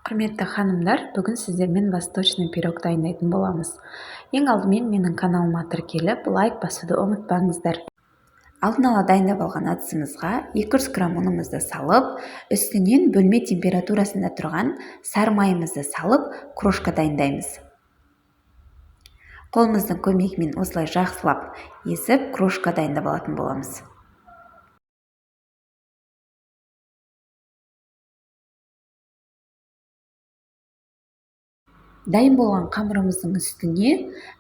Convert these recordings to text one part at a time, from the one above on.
Құрметті ханымдар, бүгін сіздермен восточный пирог дайындайтын боламыз. Ең алдымен менің каналыма тіркеліп, лайк басуды ұмытпаңыздар. Алдын ала дайындап алған ыдысымызға 200 грамм ұнымызды салып, үстінен бөлме температурасында тұрған сары майымызды салып, крошка дайындаймыз. Қолымыздың көмегімен осылай жақсылап езіп, крошка дайындап алатын боламыз. Дайын болған қамырымыздың үстіне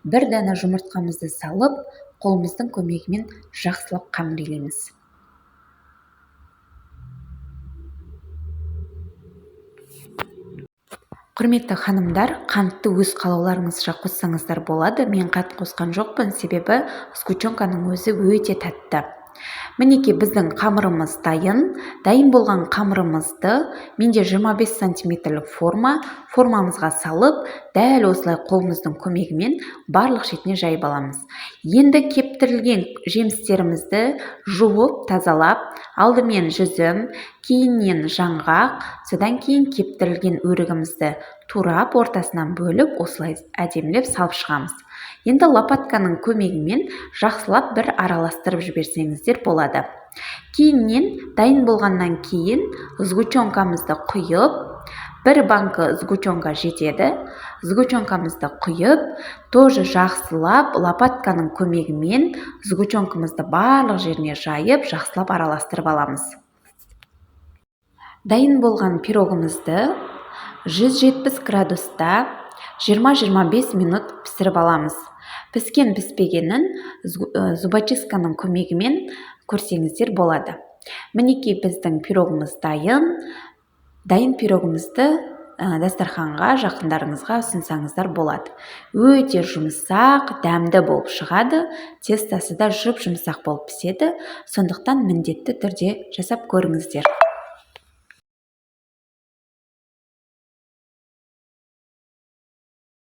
бір дана жұмыртқамызды салып, қолымыздың көмегімен жақсылап қамыр илейміз. Құрметті ханымдар, қантты өз қалауларыңызша қоссаңыздар болады. Мен қант қосқан жоқпын, себебі сгущенканың өзі өте тәтті. Мінеки біздің қамырымыз дайын болған қамырымызды менде 25 сантиметрлік формамызға салып, дәл осылай қолымыздың көмегімен барлық шетіне жайып аламыз. Енді кептірілген жемістерімізді жуып, тазалап, алдымен жүзім, кейіннен жаңғақ, содан кейін кептірілген өрігімізді турап, ортасынан бөліп, осылай әдемілеп салып шығамыз. Енді лопатканың көмегімен жақсылап бір араластырып жіберсеңіздер болады. Кейіннен дайын болғаннан кейін сгущенкамызды құйып, бір банка сгущенка жетеді. Сгущенкамызды құйып, тоже жақсылап лопатканың көмегімен сгущенкамызды барлық жеріне жайып, жақсылап араластырып аламыз. Дайын болған пирогымызды 170 градуста 20-25 минут пісіріп аламыз. Піскен-піспегенін зубочистканың көмегімен көрсеңіздер болады. Мінеки біздің пирогымыз дайын. Дайын пирогымызды дастарханға, жақындарыңызға ұсынсаңыздар болады. Өте жұмсақ, дәмді болып шығады. Тестасы да жұп-жұмсақ болып піседі. Сондықтан міндетті түрде жасап көріңіздер.